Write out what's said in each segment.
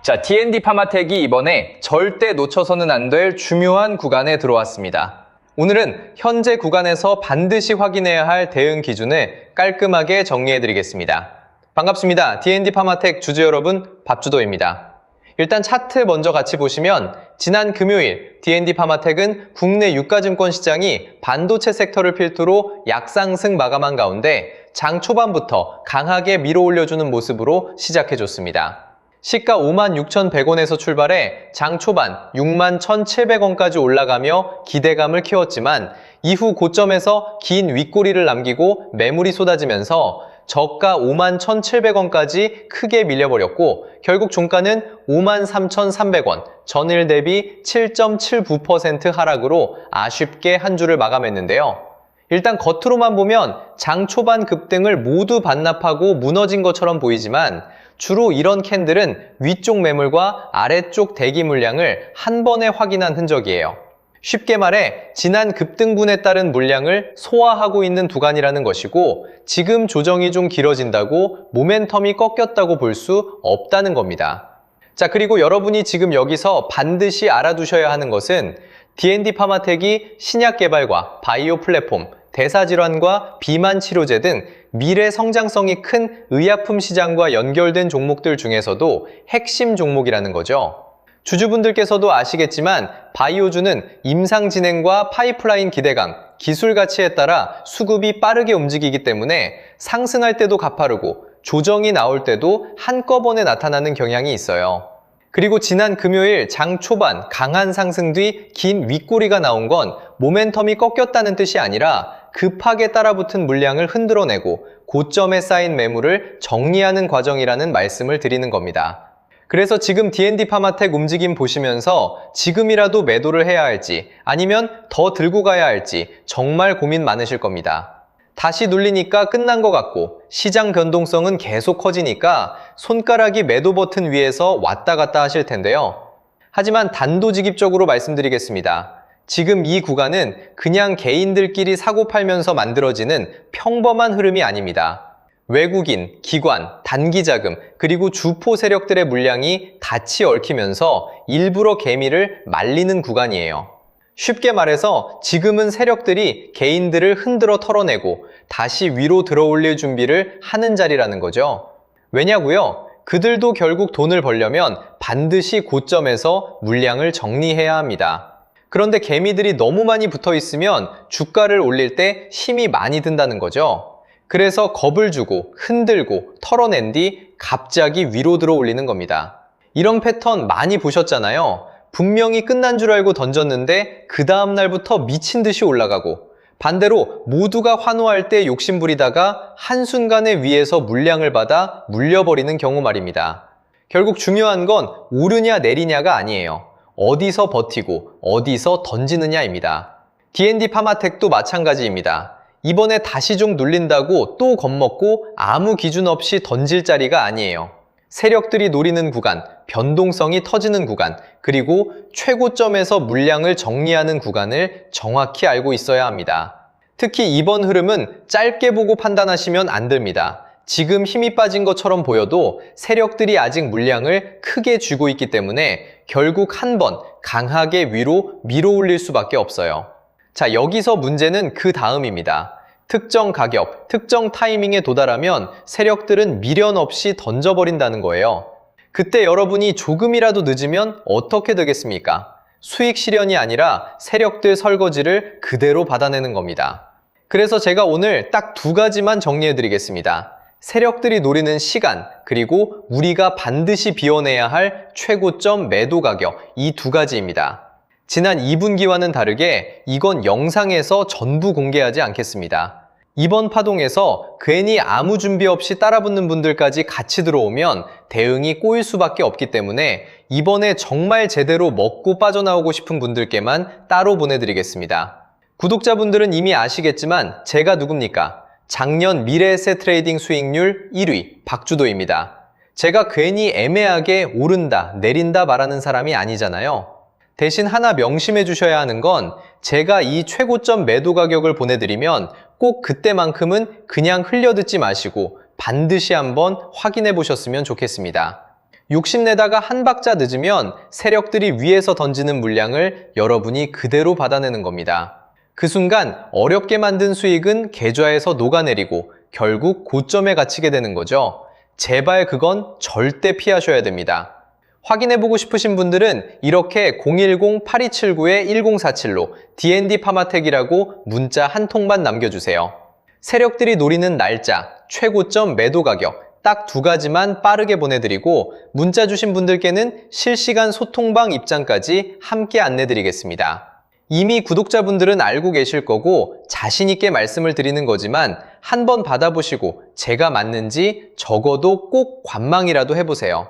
자, D&D 파마텍이 이번에 절대 놓쳐서는 안 될 중요한 구간에 들어왔습니다. 오늘은 현재 구간에서 반드시 확인해야 할 대응 기준을 깔끔하게 정리해드리겠습니다. 반갑습니다. D&D 파마텍 주주 여러분, 밥주도입니다. 일단 차트 먼저 같이 보시면 지난 금요일 D&D 파마텍은 국내 유가증권 시장이 반도체 섹터를 필두로 약상승 마감한 가운데 장 초반부터 강하게 밀어 올려주는 모습으로 시작해줬습니다. 시가 56,100원에서 출발해 장 초반 61,700원까지 올라가며 기대감을 키웠지만 이후 고점에서 긴 윗꼬리를 남기고 매물이 쏟아지면서 저가 51,700원까지 크게 밀려버렸고 결국 종가는 53,300원, 전일 대비 7.79% 하락으로 아쉽게 한 주를 마감했는데요. 일단 겉으로만 보면 장 초반 급등을 모두 반납하고 무너진 것처럼 보이지만 주로 이런 캔들은 위쪽 매물과 아래쪽 대기 물량을 한 번에 확인한 흔적이에요. 쉽게 말해 지난 급등분에 따른 물량을 소화하고 있는 구간이라는 것이고 지금 조정이 좀 길어진다고 모멘텀이 꺾였다고 볼 수 없다는 겁니다. 자, 그리고 여러분이 지금 여기서 반드시 알아두셔야 하는 것은 D&D 파마텍이 신약 개발과 바이오 플랫폼, 대사질환과 비만 치료제 등 미래 성장성이 큰 의약품 시장과 연결된 종목들 중에서도 핵심 종목이라는 거죠. 주주분들께서도 아시겠지만 바이오주는 임상 진행과 파이프라인 기대감, 기술 가치에 따라 수급이 빠르게 움직이기 때문에 상승할 때도 가파르고 조정이 나올 때도 한꺼번에 나타나는 경향이 있어요. 그리고 지난 금요일 장 초반 강한 상승 뒤 긴 윗꼬리가 나온 건 모멘텀이 꺾였다는 뜻이 아니라 급하게 따라붙은 물량을 흔들어내고 고점에 쌓인 매물을 정리하는 과정이라는 말씀을 드리는 겁니다. 그래서 지금 D&D 파마텍 움직임 보시면서 지금이라도 매도를 해야 할지 아니면 더 들고 가야 할지 정말 고민 많으실 겁니다. 다시 눌리니까 끝난 것 같고 시장 변동성은 계속 커지니까 손가락이 매도 버튼 위에서 왔다 갔다 하실 텐데요. 하지만 단도직입적으로 말씀드리겠습니다. 지금 이 구간은 그냥 개인들끼리 사고 팔면서 만들어지는 평범한 흐름이 아닙니다. 외국인, 기관, 단기자금, 그리고 주포 세력들의 물량이 같이 얽히면서 일부러 개미를 말리는 구간이에요. 쉽게 말해서 지금은 세력들이 개인들을 흔들어 털어내고 다시 위로 들어올릴 준비를 하는 자리라는 거죠. 왜냐고요? 그들도 결국 돈을 벌려면 반드시 고점에서 물량을 정리해야 합니다. 그런데 개미들이 너무 많이 붙어 있으면 주가를 올릴 때 힘이 많이 든다는 거죠. 그래서 겁을 주고 흔들고 털어낸 뒤 갑자기 위로 들어 올리는 겁니다. 이런 패턴 많이 보셨잖아요. 분명히 끝난 줄 알고 던졌는데 그 다음 날부터 미친 듯이 올라가고 반대로 모두가 환호할 때 욕심부리다가 한순간에 위에서 물량을 받아 물려버리는 경우 말입니다. 결국 중요한 건 오르냐 내리냐가 아니에요. 어디서 버티고 어디서 던지느냐입니다. D&D 파마텍도 마찬가지입니다. 이번에 다시 좀 눌린다고 또 겁먹고 아무 기준 없이 던질 자리가 아니에요. 세력들이 노리는 구간, 변동성이 터지는 구간, 그리고 최고점에서 물량을 정리하는 구간을 정확히 알고 있어야 합니다. 특히 이번 흐름은 짧게 보고 판단하시면 안 됩니다. 지금 힘이 빠진 것처럼 보여도 세력들이 아직 물량을 크게 쥐고 있기 때문에 결국 한 번 강하게 위로 밀어 올릴 수밖에 없어요. 자, 여기서 문제는 그 다음입니다. 특정 가격, 특정 타이밍에 도달하면 세력들은 미련 없이 던져버린다는 거예요. 그때 여러분이 조금이라도 늦으면 어떻게 되겠습니까? 수익 실현이 아니라 세력들 설거지를 그대로 받아내는 겁니다. 그래서 제가 오늘 딱 두 가지만 정리해드리겠습니다. 세력들이 노리는 시간, 그리고 우리가 반드시 비워내야 할 최고점 매도 가격, 이 두 가지입니다. 지난 2분기와는 다르게 이건 영상에서 전부 공개하지 않겠습니다. 이번 파동에서 괜히 아무 준비 없이 따라붙는 분들까지 같이 들어오면 대응이 꼬일 수밖에 없기 때문에 이번에 정말 제대로 먹고 빠져나오고 싶은 분들께만 따로 보내드리겠습니다. 구독자분들은 이미 아시겠지만 제가 누굽니까? 작년 미래에셋 트레이딩 수익률 1위 박주도입니다. 제가 괜히 애매하게 오른다, 내린다 말하는 사람이 아니잖아요. 대신 하나 명심해 주셔야 하는 건 제가 이 최고점 매도 가격을 보내드리면 꼭 그때만큼은 그냥 흘려듣지 마시고 반드시 한번 확인해 보셨으면 좋겠습니다. 욕심내다가 한 박자 늦으면 세력들이 위에서 던지는 물량을 여러분이 그대로 받아내는 겁니다. 그 순간 어렵게 만든 수익은 계좌에서 녹아내리고 결국 고점에 갇히게 되는 거죠. 제발 그건 절대 피하셔야 됩니다. 확인해보고 싶으신 분들은 이렇게 010-8279-1047로 D&D 파마텍이라고 문자 한 통만 남겨주세요. 세력들이 노리는 날짜, 최고점 매도 가격 딱 두 가지만 빠르게 보내드리고 문자 주신 분들께는 실시간 소통방 입장까지 함께 안내드리겠습니다. 이미 구독자분들은 알고 계실 거고 자신있게 말씀을 드리는 거지만 한번 받아보시고 제가 맞는지 적어도 꼭 관망이라도 해보세요.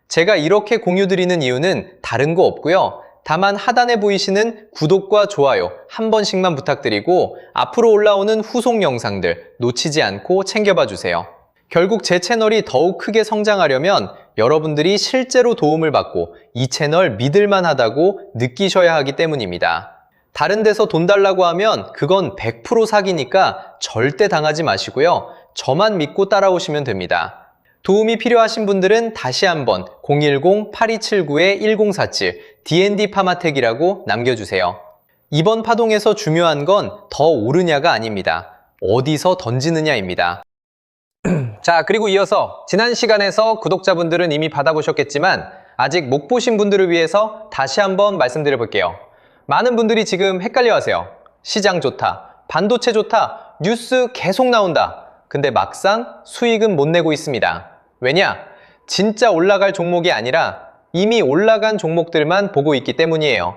제가 이렇게 공유드리는 이유는 다른 거 없고요. 다만 하단에 보이시는 구독과 좋아요 한 번씩만 부탁드리고 앞으로 올라오는 후속 영상들 놓치지 않고 챙겨봐 주세요. 결국 제 채널이 더욱 크게 성장하려면 여러분들이 실제로 도움을 받고 이 채널 믿을만 하다고 느끼셔야 하기 때문입니다. 다른 데서 돈 달라고 하면 그건 100% 사기니까 절대 당하지 마시고요. 저만 믿고 따라오시면 됩니다. 도움이 필요하신 분들은 다시 한번 010-8279-1047 D&D 파마텍이라고 남겨주세요. 이번 파동에서 중요한 건 더 오르냐가 아닙니다. 어디서 던지느냐입니다. 자, 그리고 이어서 지난 시간에서 구독자분들은 이미 받아보셨겠지만 아직 못 보신 분들을 위해서 다시 한번 말씀드려 볼게요. 많은 분들이 지금 헷갈려 하세요. 시장 좋다, 반도체 좋다, 뉴스 계속 나온다. 근데 막상 수익은 못 내고 있습니다. 왜냐? 진짜 올라갈 종목이 아니라 이미 올라간 종목들만 보고 있기 때문이에요.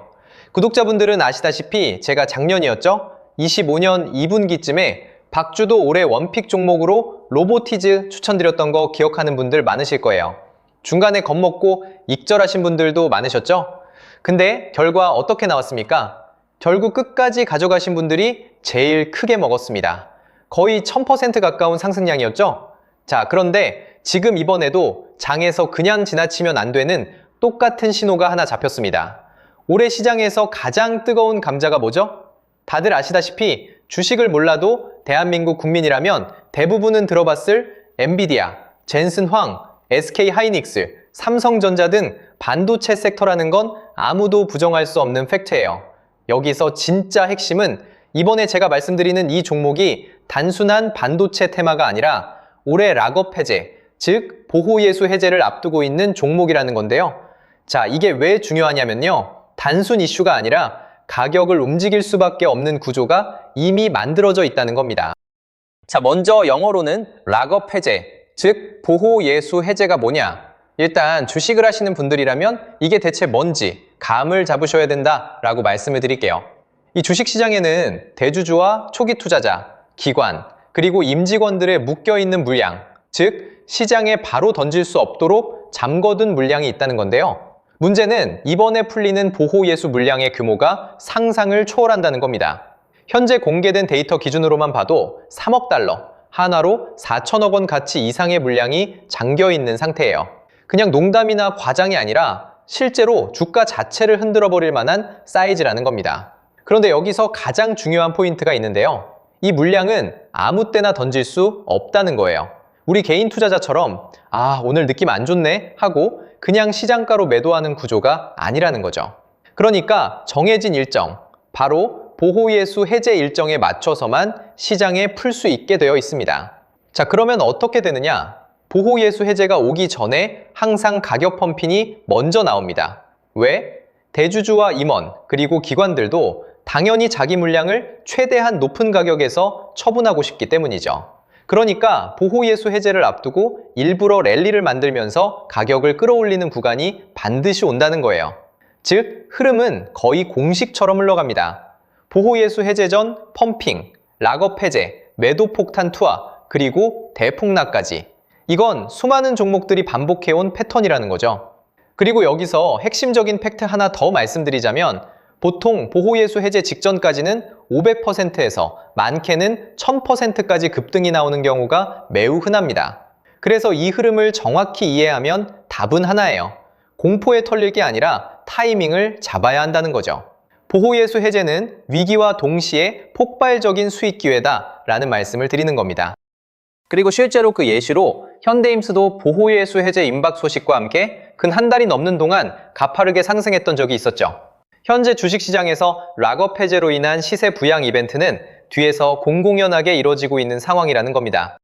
구독자분들은 아시다시피 제가 작년이었죠? 25년 2분기쯤에 박주도 올해 원픽 종목으로 로보티즈 추천드렸던 거 기억하는 분들 많으실 거예요. 중간에 겁먹고 익절하신 분들도 많으셨죠? 근데 결과 어떻게 나왔습니까? 결국 끝까지 가져가신 분들이 제일 크게 먹었습니다. 거의 1000% 가까운 상승량이었죠? 자, 그런데 지금 이번에도 장에서 그냥 지나치면 안 되는 똑같은 신호가 하나 잡혔습니다. 올해 시장에서 가장 뜨거운 감자가 뭐죠? 다들 아시다시피 주식을 몰라도 대한민국 국민이라면 대부분은 들어봤을 엔비디아, 젠슨황, SK하이닉스, 삼성전자 등 반도체 섹터라는 건 아무도 부정할 수 없는 팩트예요. 여기서 진짜 핵심은 이번에 제가 말씀드리는 이 종목이 단순한 반도체 테마가 아니라 올해 락업 해제, 즉 보호예수 해제를 앞두고 있는 종목이라는 건데요. 자, 이게 왜 중요하냐면요. 단순 이슈가 아니라 가격을 움직일 수밖에 없는 구조가 이미 만들어져 있다는 겁니다. 자, 먼저 영어로는 락업 해제, 즉 보호예수 해제가 뭐냐? 일단 주식을 하시는 분들이라면 이게 대체 뭔지 감을 잡으셔야 된다라고 말씀을 드릴게요. 이 주식시장에는 대주주와 초기 투자자, 기관, 그리고 임직원들의 묶여있는 물량, 즉 시장에 바로 던질 수 없도록 잠궈둔 물량이 있다는 건데요. 문제는 이번에 풀리는 보호예수 물량의 규모가 상상을 초월한다는 겁니다. 현재 공개된 데이터 기준으로만 봐도 3억 달러, 하나로 4천억 원 가치 이상의 물량이 잠겨있는 상태예요. 그냥 농담이나 과장이 아니라 실제로 주가 자체를 흔들어버릴 만한 사이즈라는 겁니다. 그런데 여기서 가장 중요한 포인트가 있는데요. 이 물량은 아무 때나 던질 수 없다는 거예요. 우리 개인 투자자처럼 오늘 느낌 안 좋네 하고 그냥 시장가로 매도하는 구조가 아니라는 거죠. 그러니까 정해진 일정, 바로 보호예수 해제 일정에 맞춰서만 시장에 풀 수 있게 되어 있습니다. 자, 그러면 어떻게 되느냐? 보호예수 해제가 오기 전에 항상 가격 펌핑이 먼저 나옵니다. 왜? 대주주와 임원, 그리고 기관들도 당연히 자기 물량을 최대한 높은 가격에서 처분하고 싶기 때문이죠. 그러니까 보호예수 해제를 앞두고 일부러 랠리를 만들면서 가격을 끌어올리는 구간이 반드시 온다는 거예요. 즉, 흐름은 거의 공식처럼 흘러갑니다. 보호예수 해제 전 펌핑, 락업 해제, 매도 폭탄 투하, 그리고 대폭락까지. 이건 수많은 종목들이 반복해온 패턴이라는 거죠. 그리고 여기서 핵심적인 팩트 하나 더 말씀드리자면 보통 보호예수 해제 직전까지는 500%에서 많게는 1000%까지 급등이 나오는 경우가 매우 흔합니다. 그래서 이 흐름을 정확히 이해하면 답은 하나예요. 공포에 털릴 게 아니라 타이밍을 잡아야 한다는 거죠. 보호예수 해제는 위기와 동시에 폭발적인 수익 기회다 라는 말씀을 드리는 겁니다. 그리고 실제로 그 예시로 현대임스도 보호예수 해제 임박 소식과 함께 근 한 달이 넘는 동안 가파르게 상승했던 적이 있었죠. 현재 주식시장에서 락업 해제로 인한 시세 부양 이벤트는 뒤에서 공공연하게 이뤄지고 있는 상황이라는 겁니다.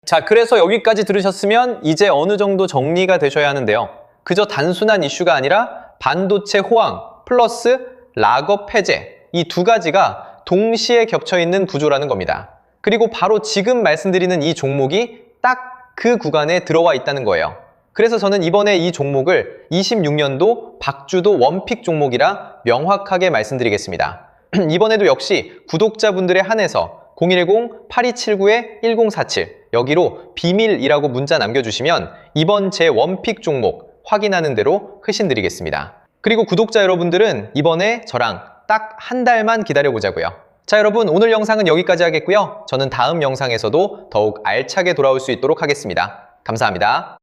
자, 그래서 여기까지 들으셨으면 이제 어느 정도 정리가 되셔야 하는데요. 그저 단순한 이슈가 아니라 반도체 호황 플러스 락업 해제, 이 두 가지가 동시에 겹쳐있는 구조라는 겁니다. 그리고 바로 지금 말씀드리는 이 종목이 딱 그 구간에 들어와 있다는 거예요. 그래서 저는 이번에 이 종목을 26년도 박주도 원픽 종목이라 명확하게 말씀드리겠습니다. 이번에도 역시 구독자분들에 한해서 010-8279-1047 여기로 비밀이라고 문자 남겨주시면 이번 제 원픽 종목 확인하는 대로 회신드리겠습니다. 그리고 구독자 여러분들은 이번에 저랑 딱 한 달만 기다려보자고요. 자, 여러분, 오늘 영상은 여기까지 하겠고요. 저는 다음 영상에서도 더욱 알차게 돌아올 수 있도록 하겠습니다. 감사합니다.